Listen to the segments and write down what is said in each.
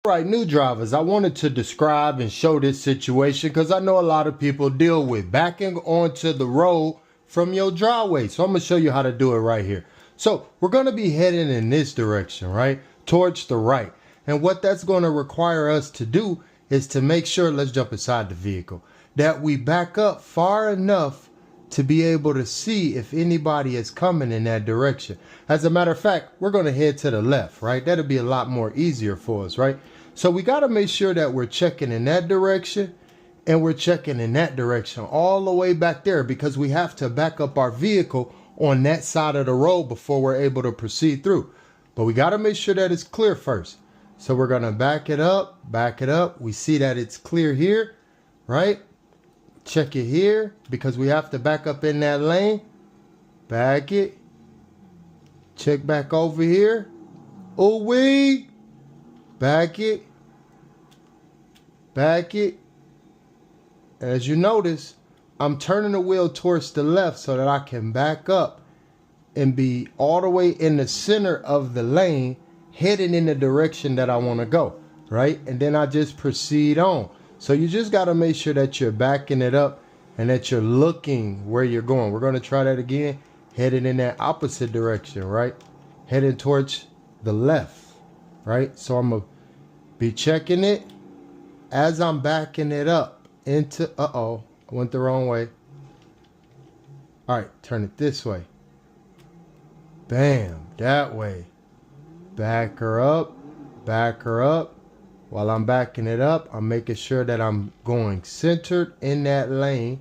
Right, new drivers, I wanted to describe and show this situation because I know a lot of people deal with backing onto the road from your driveway. So I'm going to show you how to do it right here. So we're going to be heading in this direction, right? Towards the right. And what that's going to require us to do is to make sure, let's jump inside the vehicle, that we back up far enough to be able to see if anybody is coming in that direction. As a matter of fact, we're going to head to the left, right? That'll be a lot more easier for us, right? So we got to make sure that we're checking in that direction and we're checking in that direction all the way back there, because we have to back up our vehicle on that side of the road before we're able to proceed through. But we got to make sure that it's clear first. So we're going to back it up. We see that it's clear here, right? Check it here because we have to back up in that lane. Back it. Check back over here. Oh, we. Back it. Back it. As you notice, I'm turning the wheel towards the left so that I can back up and be all the way in the center of the lane, heading in the direction that I want to go, right? And then I just proceed on. So you just got to make sure that you're backing it up and that you're looking where you're going. We're going to try that again, heading in that opposite direction, right? Heading towards the left, right? So I'm going to be checking it as I'm backing it up into, I went the wrong way. All right, turn it this way. Bam, that way. Back her up, back her up. While I'm backing it up, I'm making sure that I'm going centered in that lane.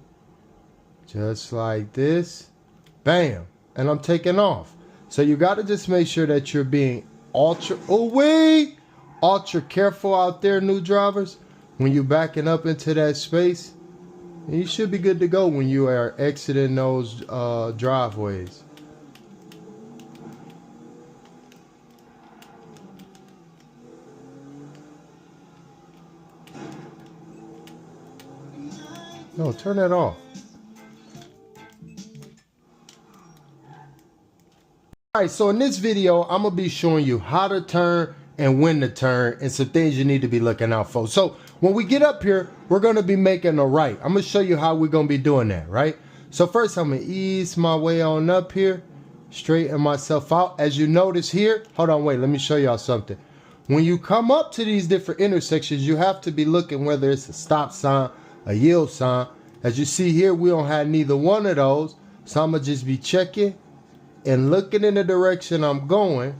Just like this. Bam. And I'm taking off. So you got to just make sure that you're being ultra careful out there, new drivers. When you're backing up into that space, you should be good to go when you are exiting those driveways. No, turn that off. Alright, so in this video, I'm going to be showing you how to turn and when to turn and some things you need to be looking out for. So when we get up here, we're going to be making a right. I'm going to show you how we're going to be doing that, right? So first, I'm going to ease my way on up here, straighten myself out. As you notice here, hold on, wait, let me show y'all something. When you come up to these different intersections, you have to be looking whether it's a stop sign, a yield sign. As you see here, we don't have neither one of those. So I'm going to just be checking and looking in the direction I'm going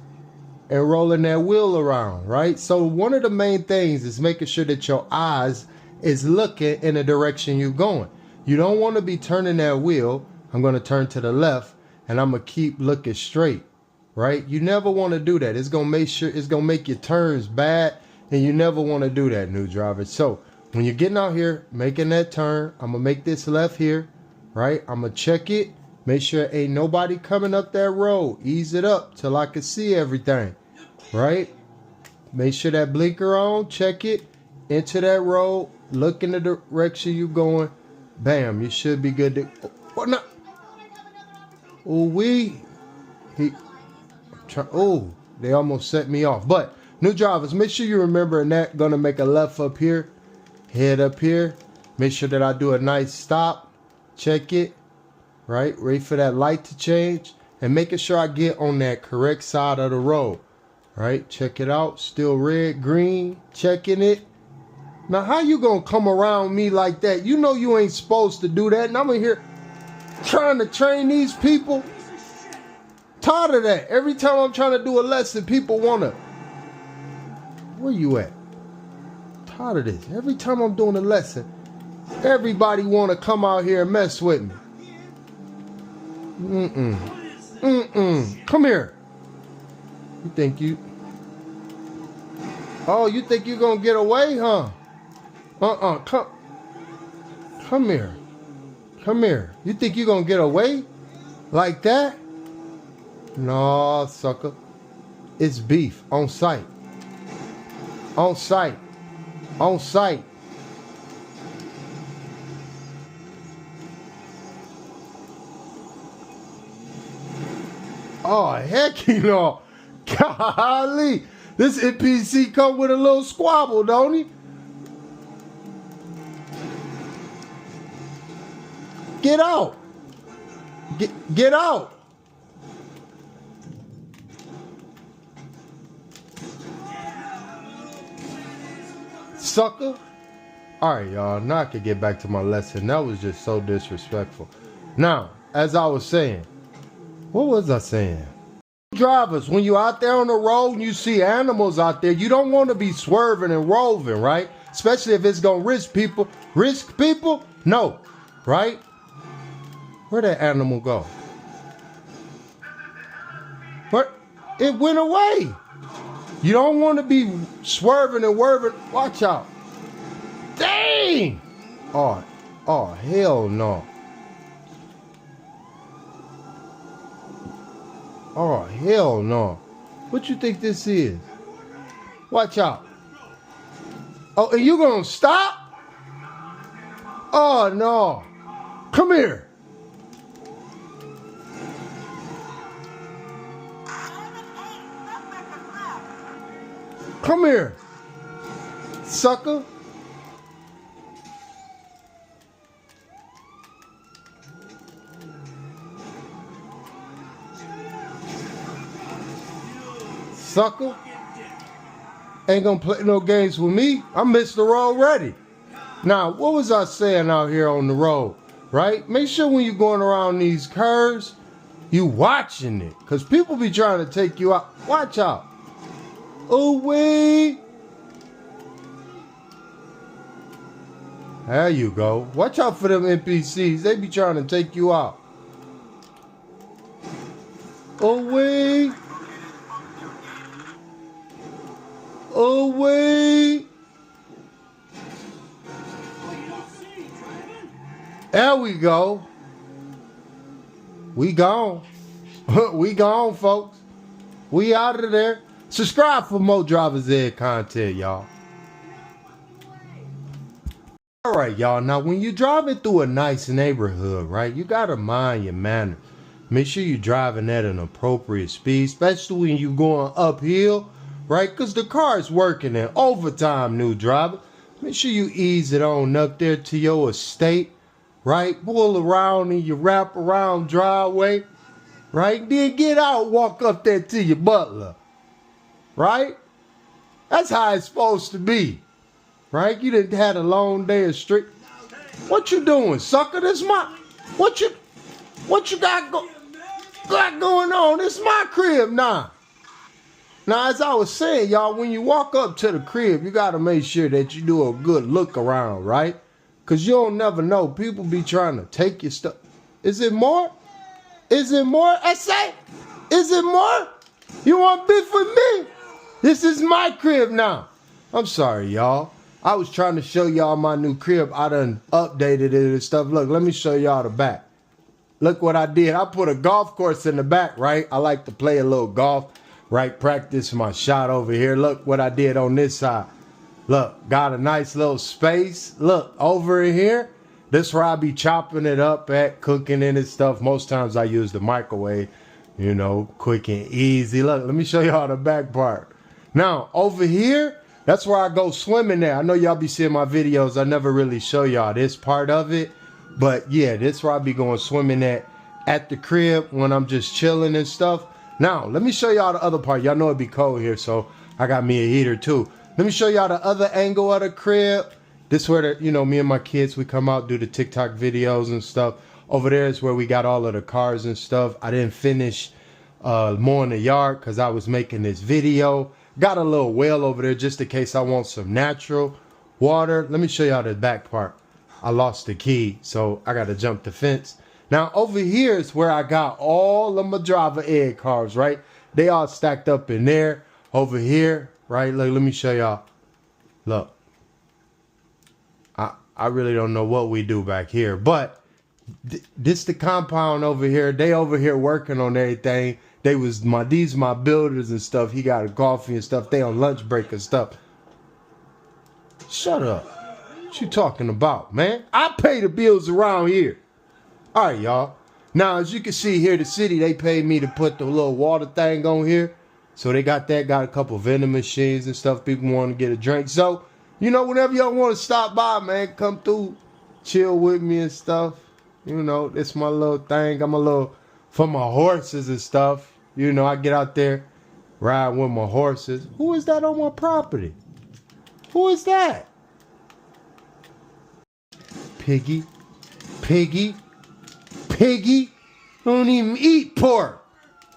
and rolling that wheel around, right? So one of the main things is making sure that your eyes is looking in the direction you're going. You don't want to be turning that wheel. I'm going to turn to the left and I'm going to keep looking straight, right? You never want to do that. It's going to make your turns bad, and you never want to do that, new drivers. So when you're getting out here, making that turn, I'm going to make this left here, right? I'm going to check it. Make sure ain't nobody coming up that road. Ease it up till I can see everything, right? Make sure that blinker on. Check it. Into that road. Look in the direction you're going. Bam. You should be good to... What not? Oh, they almost set me off. But, new drivers, make sure you remember that. Going to make a left up here. Head up here. Make sure that I do a nice stop. Check it. Right? Wait for that light to change. And making sure I get on that correct side of the road. Right? Check it out. Still red, green. Checking it. Now, how you going to come around me like that? You know you ain't supposed to do that. And I'm in here trying to train these people. Tired of that. Every time I'm trying to do a lesson, people want to... Where you at? Tired of this. Every time I'm doing a lesson, everybody want to come out here and mess with me. Come here. You think you... Oh, you think you're going to get away, huh? Come here. Come here. You think you're going to get away like that? No, sucker. It's beef on sight. On sight. On sight. Oh, heck, you know. Golly. This NPC come with a little squabble, don't he? Get out. Get out. Sucker. All right, y'all. Now I can get back to my lesson. That was just so disrespectful. Now, as I was saying, what was I saying? Drivers, when you're out there on the road and you see animals out there, you don't want to be swerving and roving, right? Especially if it's going to risk people. Risk people? No, right? Where'd that animal go? But it went away. You don't want to be swerving and whirving. Watch out. Dang! Oh, hell no. Oh, hell no. What you think this is? Watch out. Oh, and you gonna stop? Oh, no. Come here. Come here, sucker. Sucker. Ain't gonna play no games with me. I missed the road already. Now, what was I saying out here on the road, right? Make sure when you're going around these curves, you watching it. Because people be trying to take you out. Watch out. Away. There you go. Watch out for them NPCs. They be trying to take you out. Away. Away. There we go. We gone. We gone, folks. We out of there. Subscribe for more Driver's Ed content, y'all. All right, y'all. Now, when you're driving through a nice neighborhood, right, you got to mind your manners. Make sure you're driving at an appropriate speed, especially when you're going uphill, right? Because the car is working in overtime, new driver. Make sure you ease it on up there to your estate, right? Pull around in your wrap-around driveway, right? Then get out, walk up there to your butler. Right? That's how it's supposed to be. Right? You done had a long day of street. What you doing, sucker? This my what you got going on? This my crib now. Now, as I was saying, y'all, when you walk up to the crib, you gotta make sure that you do a good look around, right? Cause you don't never know. People be trying to take your stuff. Is it more? Is it more? I say, is it more? You want beef with me? This is my crib now. I'm sorry, y'all. I was trying to show y'all my new crib. I done updated it and stuff. Look, let me show y'all the back. Look what I did. I put a golf course in the back, right? I like to play a little golf, right? Practice my shot over here. Look what I did on this side. Look, got a nice little space. Look, over here. This where I be chopping it up at, cooking in and stuff. Most times I use the microwave, you know, quick and easy. Look, let me show y'all the back part. Now, over here, that's where I go swimming at. I know y'all be seeing my videos. I never really show y'all this part of it. But yeah, this where I be going swimming at the crib when I'm just chilling and stuff. Now, let me show y'all the other part. Y'all know it be cold here, so I got me a heater too. Let me show y'all the other angle of the crib. This where, the, you know, me and my kids, we come out, do the TikTok videos and stuff. Over there is where we got all of the cars and stuff. I didn't finish mowing the yard because I was making this video. Got a little well over there just in case I want some natural water. Let me show y'all the back part. I lost the key, so I got to jump the fence. Now, over here is where I got all of my Driver Ed cars, right? They all stacked up in there. Over here, right? Look, let me show y'all. Look. I really don't know what we do back here, but this the compound over here. They over here working on everything. These my builders and stuff. He got a coffee and stuff. They on lunch break and stuff. Shut up. What you talking about, man? I pay the bills around here. All right, y'all. Now, as you can see here, the city, they paid me to put the little water thing on here. So they got that, got a couple vending machines and stuff. People want to get a drink. So, you know, whenever y'all want to stop by, man, come through, chill with me and stuff. You know, it's my little thing. I'm a little, for my horses and stuff. You know, I get out there, ride with my horses. Who is that on my property? Who is that? Piggy, Piggy, Piggy. Don't even eat pork.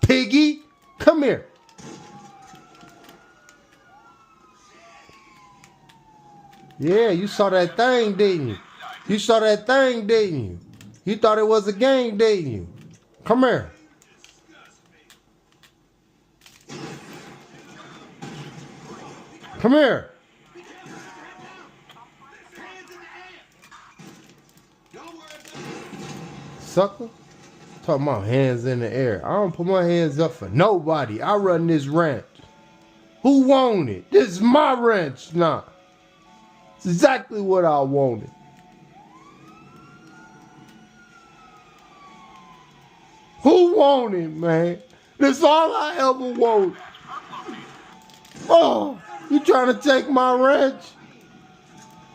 Piggy, come here. Yeah, you saw that thing, didn't you? You saw that thing, didn't you? You thought it was a game, didn't you? Come here. Come here. Sucker. Talking about hands in the air. I don't put my hands up for nobody. I run this ranch. Who want it? This is my ranch now. It's exactly what I wanted. Who want it, man? That's all I ever wanted. Oh, you trying to take my ranch?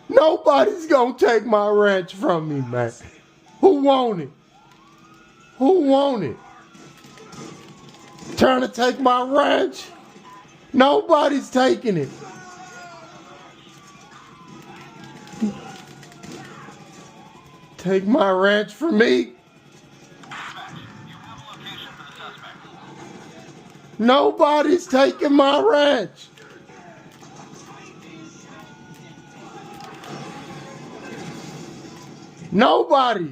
Nobody's gonna take my ranch from me, man. Who want it? Who want it? Trying to take my ranch? Nobody's taking it. Take my ranch from me? Nobody's taking my ranch. Nobody.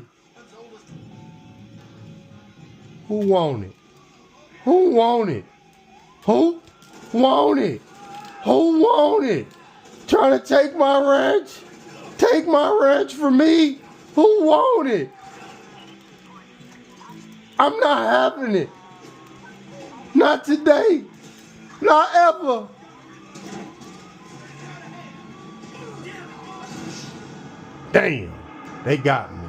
Who want it? Who want it? Who want it? Who want it? Trying to take my ranch? Take my ranch from me? Who want it? I'm not having it. Not today. Not ever. Damn, they got me.